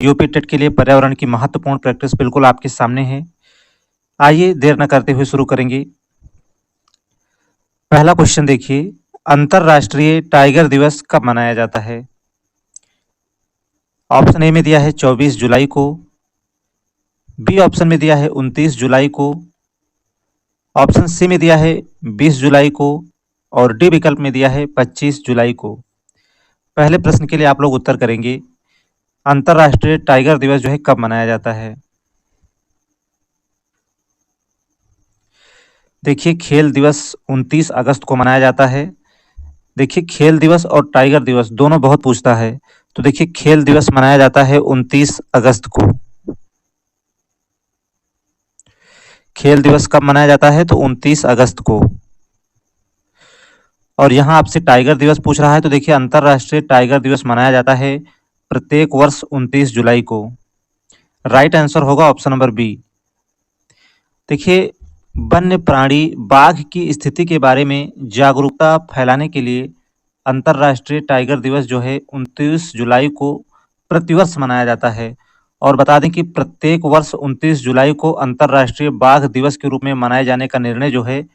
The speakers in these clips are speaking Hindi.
यूपी टेट के लिए पर्यावरण की महत्वपूर्ण प्रैक्टिस बिल्कुल आपके सामने है। आइए देर न करते हुए शुरू करेंगे। पहला क्वेश्चन देखिए, अंतर्राष्ट्रीय टाइगर दिवस कब मनाया जाता है? ऑप्शन ए में दिया है 24 जुलाई को, बी ऑप्शन में दिया है 29 जुलाई को, ऑप्शन सी में दिया है 20 जुलाई को और डी विकल्प में दिया है 25 जुलाई को। पहले प्रश्न के लिए आप लोग उत्तर करेंगे, अंतर्राष्ट्रीय टाइगर दिवस जो है कब मनाया जाता है? देखिए, खेल दिवस 29 अगस्त को मनाया जाता है। देखिए, खेल दिवस और टाइगर दिवस दोनों बहुत पूछता है, तो देखिए खेल दिवस मनाया जाता है 29 अगस्त को। खेल दिवस कब मनाया जाता है? तो 29 अगस्त को। और यहाँ आपसे टाइगर दिवस पूछ रहा है, तो देखिए अंतर्राष्ट्रीय टाइगर दिवस मनाया जाता है प्रत्येक वर्ष 29 जुलाई को। राइट आंसर होगा ऑप्शन नंबर बी। देखिए, वन्य प्राणी बाघ की स्थिति के बारे में जागरूकता फैलाने के लिए अंतर्राष्ट्रीय टाइगर दिवस जो है 29 जुलाई को प्रतिवर्ष मनाया जाता है। और बता दें कि प्रत्येक वर्ष 29 जुलाई को अंतर्राष्ट्रीय बाघ दिवस के रूप में मनाए जाने का निर्णय जो है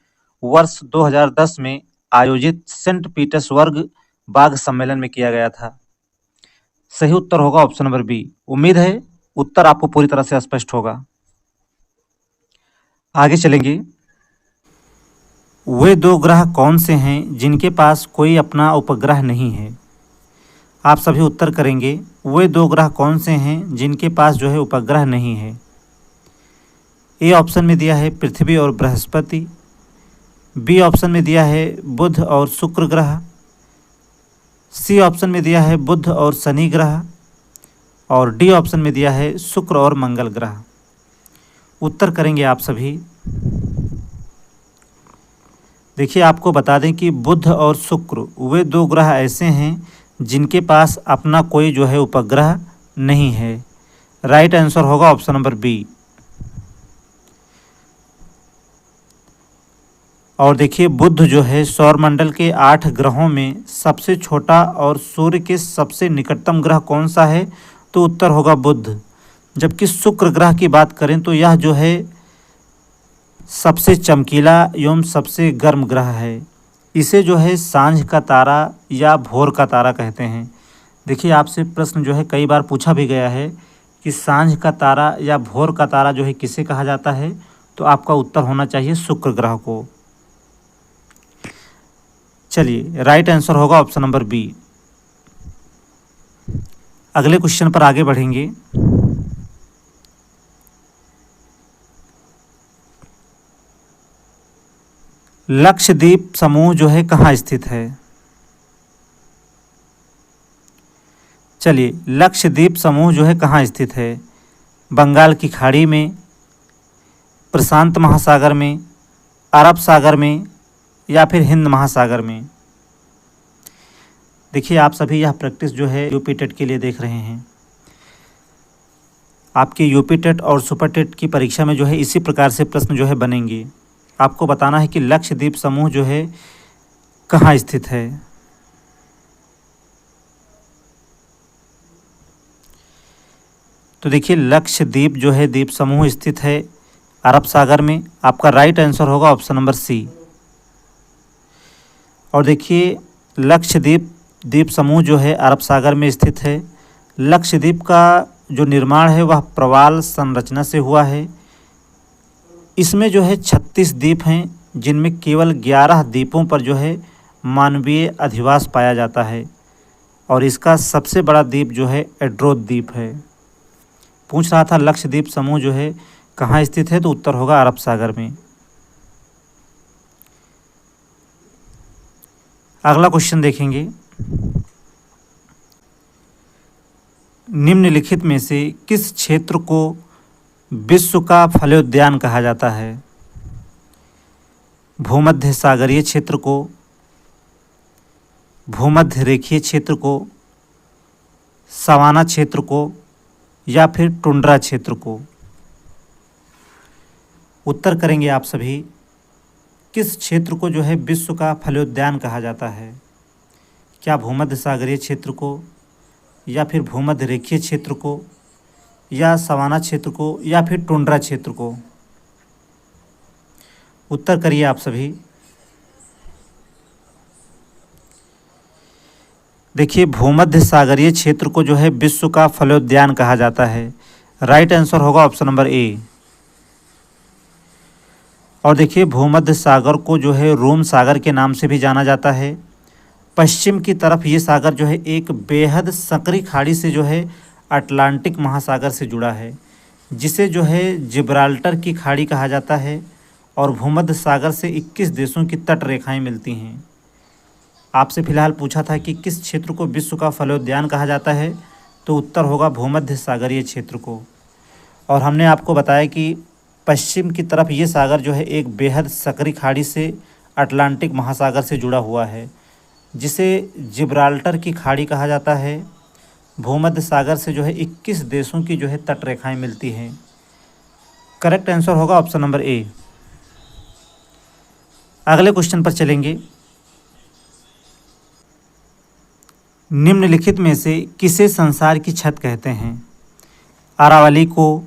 वर्ष 2010 में आयोजित सेंट पीटर्सबर्ग बाघ सम्मेलन में किया गया था। सही उत्तर होगा ऑप्शन नंबर बी। उम्मीद है उत्तर आपको पूरी तरह से स्पष्ट होगा। आगे चलेंगे। वे दो ग्रह कौन से हैं जिनके पास कोई अपना उपग्रह नहीं है? आप सभी उत्तर करेंगे, वे दो ग्रह कौन से हैं जिनके पास जो है उपग्रह नहीं है? ए ऑप्शन में दिया है पृथ्वी और बृहस्पति, बी ऑप्शन में दिया है बुध और शुक्र ग्रह, सी ऑप्शन में दिया है बुध और शनि ग्रह और डी ऑप्शन में दिया है शुक्र और मंगल ग्रह। उत्तर करेंगे आप सभी। देखिए, आपको बता दें कि बुध और शुक्र वे दो ग्रह ऐसे हैं जिनके पास अपना कोई जो है उपग्रह नहीं है। राइट आंसर होगा ऑप्शन नंबर बी। और देखिए, बुध जो है सौरमंडल के 8 ग्रहों में सबसे छोटा और सूर्य के सबसे निकटतम ग्रह कौन सा है? तो उत्तर होगा बुध। जबकि शुक्र ग्रह की बात करें तो यह जो है सबसे चमकीला एवं सबसे गर्म ग्रह है। इसे जो है सांझ का तारा या भोर का तारा कहते हैं। देखिए, आपसे प्रश्न जो है कई बार पूछा भी गया है कि सांझ का तारा या भोर का तारा जो है किसे कहा जाता है? तो आपका उत्तर होना चाहिए शुक्र ग्रह को। चलिए, राइट आंसर होगा ऑप्शन नंबर बी। अगले क्वेश्चन पर आगे बढ़ेंगे। लक्षद्वीप समूह जो है कहाँ स्थित है? चलिए, लक्षद्वीप समूह जो है कहाँ स्थित है? बंगाल की खाड़ी में, प्रशांत महासागर में, अरब सागर में या फिर हिंद महासागर में? देखिए, आप सभी यह प्रैक्टिस जो है यूपी टेट के लिए देख रहे हैं। आपके यूपी टेट और सुपर टेट की परीक्षा में जो है इसी प्रकार से प्रश्न जो है बनेंगे। आपको बताना है कि लक्षद्वीप समूह जो है कहाँ स्थित है। तो देखिए, लक्षद्वीप जो है द्वीप समूह स्थित है अरब सागर में। आपका राइट आंसर होगा ऑप्शन नंबर सी। और देखिए, लक्षद्वीप द्वीप समूह जो है अरब सागर में स्थित है। लक्षद्वीप का जो निर्माण है वह प्रवाल संरचना से हुआ है। इसमें जो है 36 द्वीप हैं, जिनमें केवल 11 द्वीपों पर जो है मानवीय अधिवास पाया जाता है। और इसका सबसे बड़ा द्वीप जो है एड्रोथ द्वीप है। पूछ रहा था लक्षद्वीप समूह जो है कहाँ स्थित है, तो उत्तर होगा अरब सागर में। अगला क्वेश्चन देखेंगे। निम्नलिखित में से किस क्षेत्र को विश्व का फलोद्यान कहा जाता है? भूमध्य सागरीय क्षेत्र को, भूमध्य रेखीय क्षेत्र को, सवाना क्षेत्र को या फिर टुंड्रा क्षेत्र को? उत्तर करेंगे आप सभी। किस क्षेत्र को जो है विश्व का फलोद्यान कहा जाता है? क्या भूमध्य सागरीय क्षेत्र को या फिर भूमध्य रेखीय क्षेत्र को या सवाना क्षेत्र को या फिर टुंड्रा क्षेत्र को? उत्तर करिए आप सभी। देखिए, भूमध्य सागरीय क्षेत्र को जो है विश्व का फलोद्यान कहा जाता है। राइट आंसर होगा ऑप्शन नंबर ए। और देखिए, भूमध्य सागर को जो है रोम सागर के नाम से भी जाना जाता है। पश्चिम की तरफ ये सागर जो है एक बेहद संकरी खाड़ी से जो है अटलांटिक महासागर से जुड़ा है, जिसे जो है जिब्राल्टर की खाड़ी कहा जाता है। और भूमध्य सागर से 21 देशों की तट रेखाएं मिलती हैं। आपसे फ़िलहाल पूछा था कि किस क्षेत्र को विश्व का फलोद्यान कहा जाता है, तो उत्तर होगा भूमध्य सागरीय क्षेत्र को। और हमने आपको बताया कि पश्चिम की तरफ ये सागर जो है एक बेहद सकरी खाड़ी से अटलांटिक महासागर से जुड़ा हुआ है, जिसे जिब्राल्टर की खाड़ी कहा जाता है। भूमध्य सागर से जो है 21 देशों की जो है तट रेखाएं मिलती हैं। करेक्ट आंसर होगा ऑप्शन नंबर ए। अगले क्वेश्चन पर चलेंगे। निम्नलिखित में से किसे संसार की छत कहते हैं? अरावली को,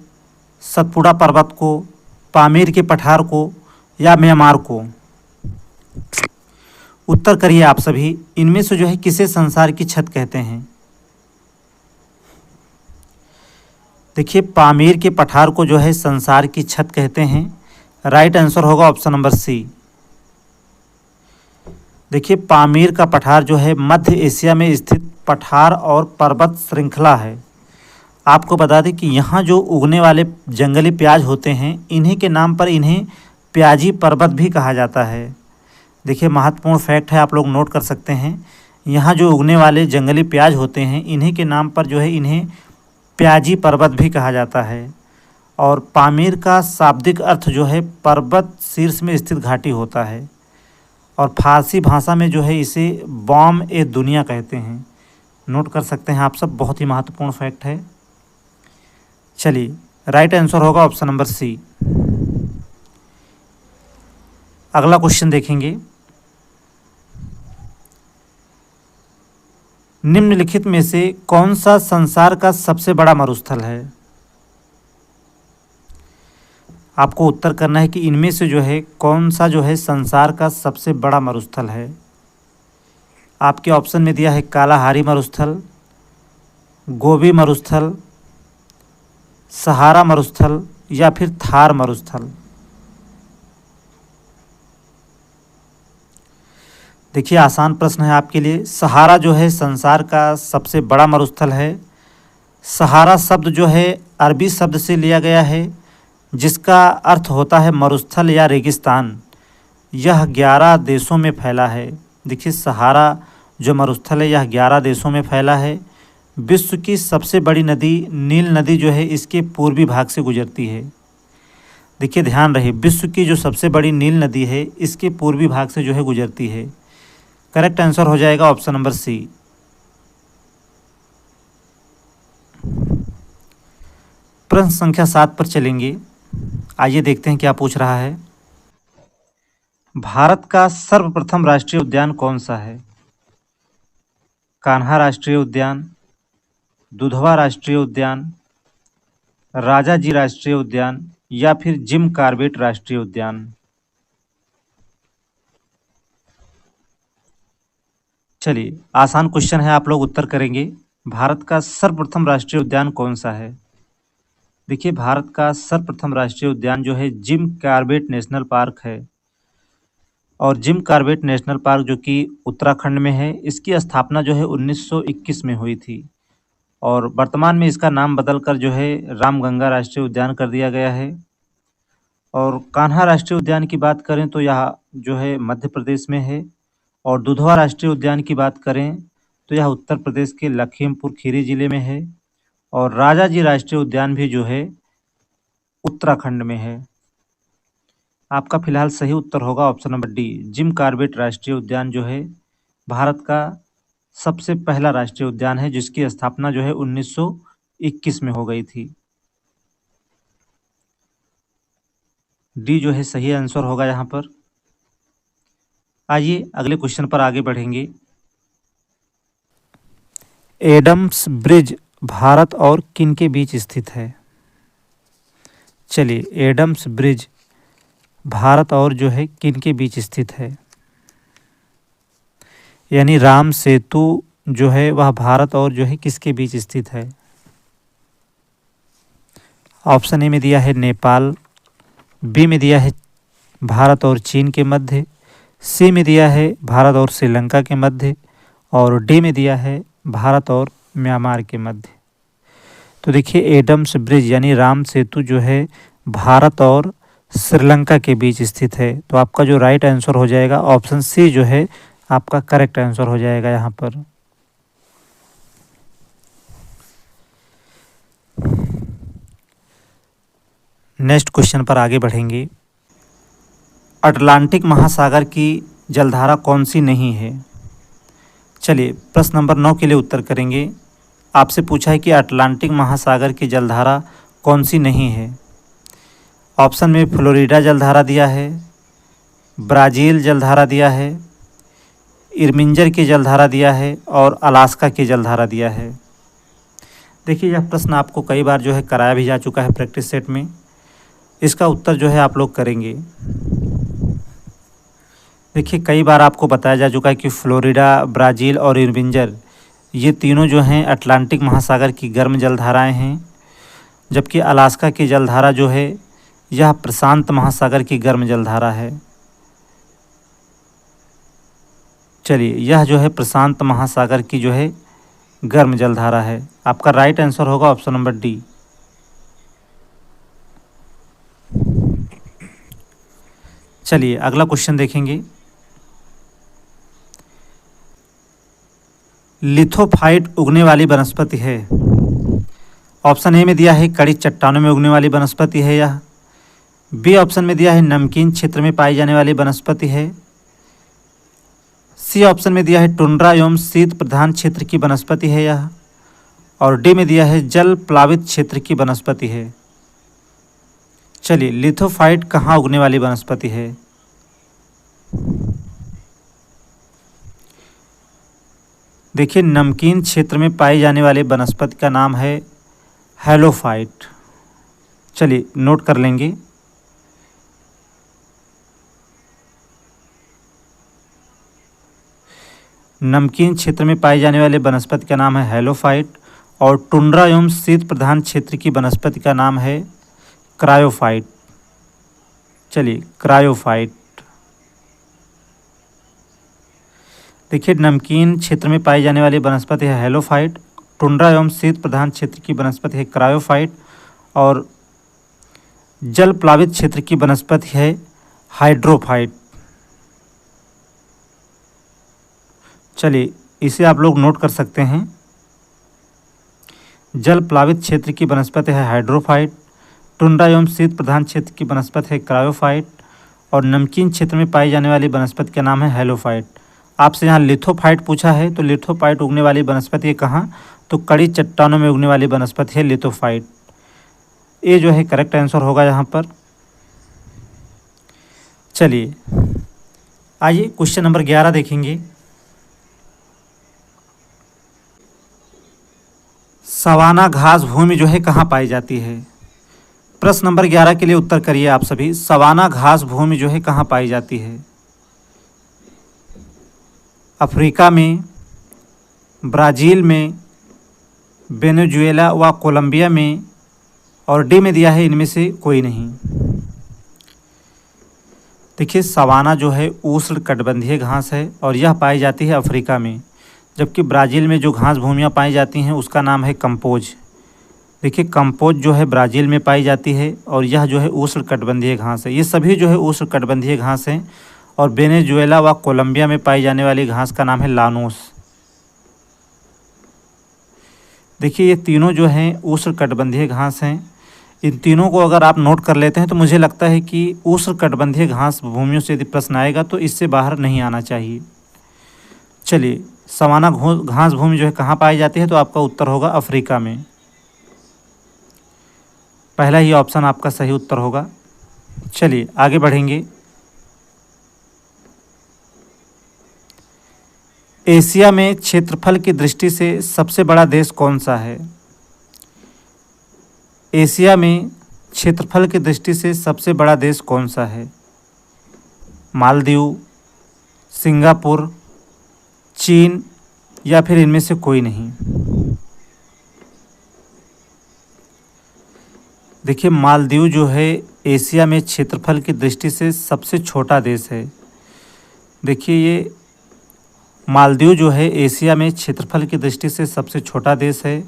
सतपुड़ा पर्वत को, पामीर के पठार को या म्यांमार को? उत्तर करिए आप सभी। इनमें से जो है किसे संसार की छत कहते हैं? देखिए, पामीर के पठार को जो है संसार की छत कहते हैं। राइट आंसर होगा ऑप्शन नंबर सी। देखिए, पामीर का पठार जो है मध्य एशिया में स्थित पठार और पर्वत श्रृंखला है। आपको बता दें कि यहाँ जो उगने वाले जंगली प्याज होते हैं, इन्हीं के नाम पर इन्हें प्याजी पर्वत भी कहा जाता है। देखिए, महत्वपूर्ण फैक्ट है, आप लोग नोट कर सकते हैं। यहाँ जो उगने वाले जंगली प्याज होते हैं, इन्हीं के नाम पर जो है इन्हें प्याजी पर्वत भी कहा जाता है। और पामीर का शाब्दिक अर्थ जो है पर्वत शीर्ष में स्थित घाटी होता है। और फारसी भाषा में जो है इसे बॉम ए दुनिया कहते हैं। नोट कर सकते हैं आप सब, बहुत ही महत्वपूर्ण फैक्ट है। चलिए, राइट आंसर होगा ऑप्शन नंबर सी। अगला क्वेश्चन देखेंगे। निम्नलिखित में से कौन सा संसार का सबसे बड़ा मरुस्थल है? आपको उत्तर करना है कि इनमें से जो है कौन सा जो है संसार का सबसे बड़ा मरुस्थल है। आपके ऑप्शन में दिया है कालाहारी मरुस्थल, गोबी मरुस्थल, सहारा मरुस्थल या फिर थार मरुस्थल। देखिए, आसान प्रश्न है आपके लिए। सहारा जो है संसार का सबसे बड़ा मरुस्थल है। सहारा शब्द जो है अरबी शब्द से लिया गया है, जिसका अर्थ होता है मरुस्थल या रेगिस्तान। यह 11 देशों में फैला है। देखिए, सहारा जो मरुस्थल है यह 11 देशों में फैला है। विश्व की सबसे बड़ी नदी नील नदी जो है इसके पूर्वी भाग से गुजरती है। देखिए, ध्यान रहे, विश्व की जो सबसे बड़ी नील नदी है इसके पूर्वी भाग से जो है गुजरती है। करेक्ट आंसर हो जाएगा ऑप्शन नंबर सी। प्रश्न संख्या 7 पर चलेंगे। आइए देखते हैं क्या पूछ रहा है। भारत का सर्वप्रथम राष्ट्रीय उद्यान कौन सा है? कान्हा राष्ट्रीय उद्यान, दुधवा राष्ट्रीय उद्यान, राजाजी राष्ट्रीय उद्यान या फिर जिम कॉर्बेट राष्ट्रीय उद्यान? चलिए, आसान क्वेश्चन है, आप लोग उत्तर करेंगे। भारत का सर्वप्रथम राष्ट्रीय उद्यान कौन सा है? देखिए, भारत का सर्वप्रथम राष्ट्रीय उद्यान जो है जिम कॉर्बेट नेशनल पार्क है। और जिम कॉर्बेट नेशनल पार्क जो कि उत्तराखंड में है, इसकी स्थापना जो है 1921 में हुई थी। और वर्तमान में इसका नाम बदलकर जो है रामगंगा राष्ट्रीय उद्यान कर दिया गया है। और कान्हा राष्ट्रीय उद्यान की बात करें तो यह जो है मध्य प्रदेश में है। और दुधवा राष्ट्रीय उद्यान की बात करें तो यह उत्तर प्रदेश के लखीमपुर खीरी जिले में है। और राजाजी राष्ट्रीय उद्यान भी जो है उत्तराखंड में है। आपका फिलहाल सही उत्तर होगा option number D. Jim Corbett राष्ट्रीय उद्यान जो है भारत का सबसे पहला राष्ट्रीय उद्यान है, जिसकी स्थापना जो है 1921 में हो गई थी। डी जो है सही आंसर होगा यहाँ पर। आइए अगले क्वेश्चन पर आगे बढ़ेंगे। एडम्स ब्रिज भारत और किन के बीच स्थित है? चलिए, एडम्स ब्रिज भारत और जो है किन के बीच स्थित है? यानी राम सेतु जो है वह भारत और जो है किसके बीच स्थित है? ऑप्शन ए में दिया है नेपाल, बी में दिया है भारत और चीन के मध्य, सी में दिया है भारत और श्रीलंका के मध्य, और डी में दिया है भारत और म्यांमार के मध्य। तो देखिए, एडम्स ब्रिज यानी राम सेतु जो है भारत और श्रीलंका के बीच स्थित है। तो आपका जो राइट आंसर हो जाएगा ऑप्शन सी जो है आपका करेक्ट आंसर हो जाएगा यहाँ पर। नेक्स्ट क्वेश्चन पर आगे बढ़ेंगे। अटलांटिक महासागर की जलधारा कौन सी नहीं है? चलिए, प्रश्न नंबर 9 के लिए उत्तर करेंगे। आपसे पूछा है कि अटलांटिक महासागर की जलधारा कौन सी नहीं है। ऑप्शन में फ्लोरिडा जलधारा दिया है, ब्राज़ील जलधारा दिया है, इर्मिंजर की जलधारा दिया है और अलास्का की जलधारा दिया है। देखिए, यह प्रश्न आपको कई बार जो है कराया भी जा चुका है प्रैक्टिस सेट में। इसका उत्तर जो है आप लोग करेंगे। देखिए, कई बार आपको बताया जा चुका है कि फ्लोरिडा, ब्राज़ील और इर्मिंजर ये तीनों जो हैं अटलांटिक महासागर की गर्म जलधाराएं हैं, जबकि अलास्का की जलधारा जो है यह प्रशांत महासागर की गर्म जलधारा है। चलिए, यह जो है प्रशांत महासागर की जो है गर्म जलधारा है। आपका राइट आंसर होगा ऑप्शन नंबर डी। चलिए, अगला क्वेश्चन देखेंगे। लिथोफाइट उगने वाली वनस्पति है। ऑप्शन ए में दिया है कड़ी चट्टानों में उगने वाली वनस्पति है यह, बी ऑप्शन में दिया है नमकीन क्षेत्र में पाई जाने वाली वनस्पति है, सी ऑप्शन में दिया है टुंड्रा एवं शीत प्रधान क्षेत्र की वनस्पति है यह, और डी में दिया है जल प्लावित क्षेत्र की वनस्पति है। चलिए, लिथोफाइट कहाँ उगने वाली वनस्पति है? देखिए, नमकीन क्षेत्र में पाई जाने वाली वनस्पति का नाम है हैलोफाइट। चलिए, नोट कर लेंगे। नमकीन क्षेत्र में पाई जाने वाले वनस्पति का नाम है हैलोफाइट और टुंड्रा एवं शीत प्रधान क्षेत्र की वनस्पति का नाम है क्रायोफाइट। चलिए, क्रायोफाइट। देखिए, नमकीन क्षेत्र में पाई जाने वाली वनस्पति है हैलोफाइट, टुंड्रा एवं शीत प्रधान क्षेत्र की वनस्पति है क्रायोफाइट और जल प्लावित क्षेत्र की वनस्पति है हाइड्रोफाइट। चलिए, इसे आप लोग नोट कर सकते हैं। जल प्लावित क्षेत्र की वनस्पति है हाइड्रोफाइट, टुंड्रा एवं शीत प्रधान क्षेत्र की वनस्पति है क्रायोफाइट और नमकीन क्षेत्र में पाई जाने वाली वनस्पति का नाम है हैलोफाइट। आपसे यहाँ लिथोफाइट पूछा है, तो लिथोफाइट उगने वाली वनस्पति है कहाँ? तो कड़ी चट्टानों में उगने वाली वनस्पति है लिथोफाइट। ये जो है करेक्ट आंसर होगा यहाँ पर। चलिए, आइए क्वेश्चन नंबर 11 देखेंगे। सवाना घास भूमि जो है कहाँ पाई जाती है? प्रश्न नंबर 11 के लिए उत्तर करिए आप सभी। सवाना घास भूमि जो है कहाँ पाई जाती है? अफ्रीका में, ब्राज़ील में, वेनेजुएला व कोलंबिया में, और डी में दिया है इनमें से कोई नहीं। देखिए, सवाना जो है उष्णकटिबंधीय घास है और यह पाई जाती है अफ्रीका में, जबकि ब्राज़ील में जो घास भूमियाँ पाई जाती हैं उसका नाम है कंपोज। देखिए, कंपोज जो है ब्राज़ील में पाई जाती है और यह जो है उष्णकटिबंधीय घास है। ये सभी जो है उष्णकटिबंधीय घास हैं और वेनेजुएला व कोलंबिया में पाई जाने वाली घास का नाम है लानोस। देखिए, ये तीनों जो हैं उष्णकटिबंधीय घास हैं। इन तीनों को अगर आप नोट कर लेते हैं तो मुझे लगता है कि उष्णकटिबंधीय घास भूमियों से यदि प्रश्न आएगा तो इससे बाहर नहीं आना चाहिए। चलिए, सवाना घास भूमि जो है कहाँ पाई जाती है? तो आपका उत्तर होगा अफ्रीका में। पहला ही ऑप्शन आपका सही उत्तर होगा। चलिए, आगे बढ़ेंगे। एशिया में क्षेत्रफल की दृष्टि से सबसे बड़ा देश कौन सा है? एशिया में क्षेत्रफल की दृष्टि से सबसे बड़ा देश कौन सा है? मालदीव, सिंगापुर, चीन या फिर इनमें से कोई नहीं? देखिए, मालदीव जो है एशिया में क्षेत्रफल की दृष्टि से सबसे छोटा देश है। देखिए, ये मालदीव जो है एशिया में क्षेत्रफल की दृष्टि से सबसे छोटा देश है।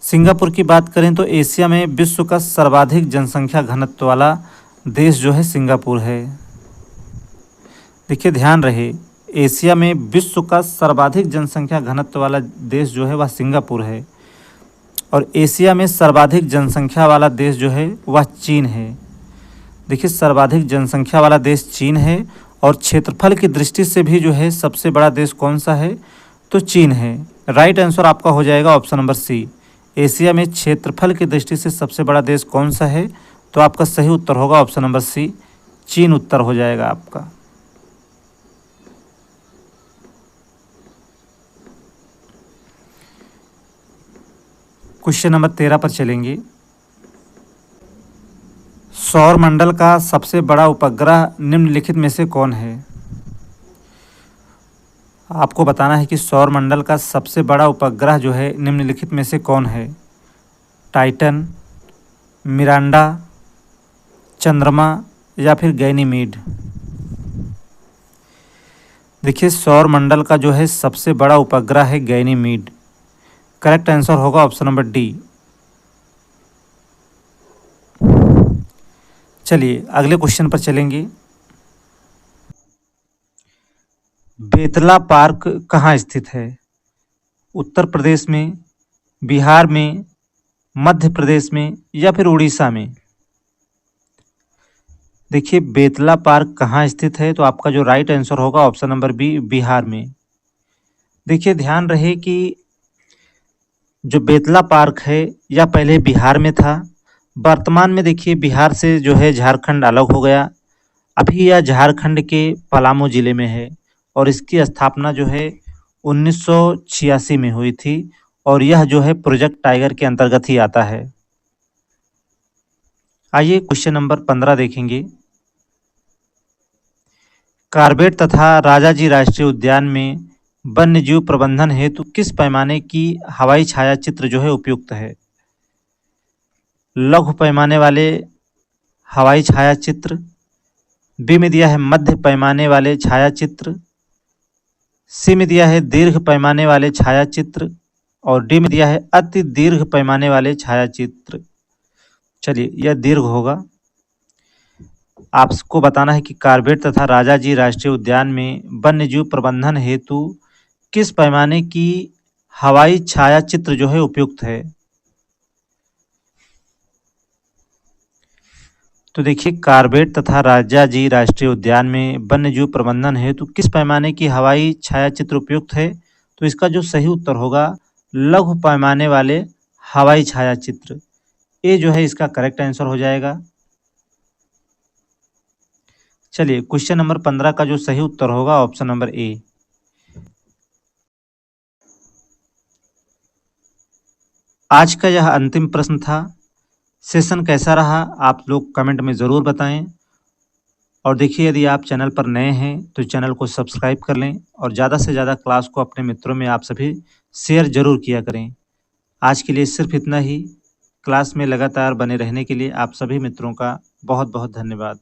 सिंगापुर की बात करें तो एशिया में विश्व का सर्वाधिक जनसंख्या घनत्व वाला देश जो है सिंगापुर है। देखिए, ध्यान रहे, एशिया में विश्व का सर्वाधिक जनसंख्या घनत्व वाला देश जो है वह सिंगापुर है और एशिया में सर्वाधिक जनसंख्या वाला देश जो है वह चीन है। देखिए, सर्वाधिक जनसंख्या वाला देश चीन है और क्षेत्रफल की दृष्टि से भी जो है सबसे बड़ा देश कौन सा है? तो चीन है। राइट आंसर आपका हो जाएगा ऑप्शन नंबर सी। एशिया में क्षेत्रफल की दृष्टि से सबसे बड़ा देश कौन सा है? तो आपका सही उत्तर होगा ऑप्शन नंबर सी, चीन उत्तर हो जाएगा आपका। क्वेश्चन नंबर 13 पर चलेंगे। सौर मंडल का सबसे बड़ा उपग्रह निम्नलिखित में से कौन है? आपको बताना है कि सौर मंडल का सबसे बड़ा उपग्रह जो है निम्नलिखित में से कौन है? टाइटन, मिरांडा, चंद्रमा या फिर गैनीमीड? देखिए, सौर मंडल का जो है सबसे बड़ा उपग्रह है गैनीमीड। करेक्ट आंसर होगा ऑप्शन नंबर डी। चलिए अगले क्वेश्चन पर चलेंगे। बेतला पार्क कहाँ स्थित है? उत्तर प्रदेश में, बिहार में, मध्य प्रदेश में या फिर उड़ीसा में? देखिए, बेतला पार्क कहाँ स्थित है? तो आपका जो राइट आंसर होगा ऑप्शन नंबर बी, बिहार में। देखिए, ध्यान रहे कि जो बेतला पार्क है यह पहले बिहार में था। वर्तमान में देखिए बिहार से जो है झारखंड अलग हो गया। अभी यह झारखंड के पलामू ज़िले में है और इसकी स्थापना जो है 1986 में हुई थी और यह जो है प्रोजेक्ट टाइगर के अंतर्गत ही आता है। आइए क्वेश्चन नंबर 15 देखेंगे। कार्बेट तथा राजाजी राष्ट्रीय उद्यान में वन्यजीव प्रबंधन हेतु किस पैमाने की हवाई छायाचित्र जो है उपयुक्त है? लघु पैमाने वाले हवाई छायाचित्र, बी में दिया है मध्य पैमाने वाले छायाचित्र, सी में दिया है दीर्घ पैमाने वाले छायाचित्र और डी में दिया है अति दीर्घ पैमाने वाले छायाचित्र। चलिए, यह दीर्घ होगा। आपको बताना है कि कार्बेट तथा राजाजी राष्ट्रीय उद्यान में वन्यजीव प्रबंधन हेतु किस पैमाने की हवाई छायाचित्र जो है उपयुक्त है? तो देखिए, कार्बेट तथा राजाजी राष्ट्रीय उद्यान में वन्यजीव प्रबंधन हेतु किस पैमाने की हवाई छायाचित्र उपयुक्त है? तो इसका जो सही उत्तर होगा लघु पैमाने वाले हवाई छायाचित्र। ये जो है इसका करेक्ट आंसर हो जाएगा। चलिए, क्वेश्चन नंबर 15 का जो सही उत्तर होगा ऑप्शन नंबर ए। आज का यह अंतिम प्रश्न था। सेशन कैसा रहा आप लोग कमेंट में ज़रूर बताएं और देखिए, यदि आप चैनल पर नए हैं तो चैनल को सब्सक्राइब कर लें और ज़्यादा से ज़्यादा क्लास को अपने मित्रों में आप सभी शेयर ज़रूर किया करें। आज के लिए सिर्फ इतना ही। क्लास में लगातार बने रहने के लिए आप सभी मित्रों का बहुत बहुत धन्यवाद।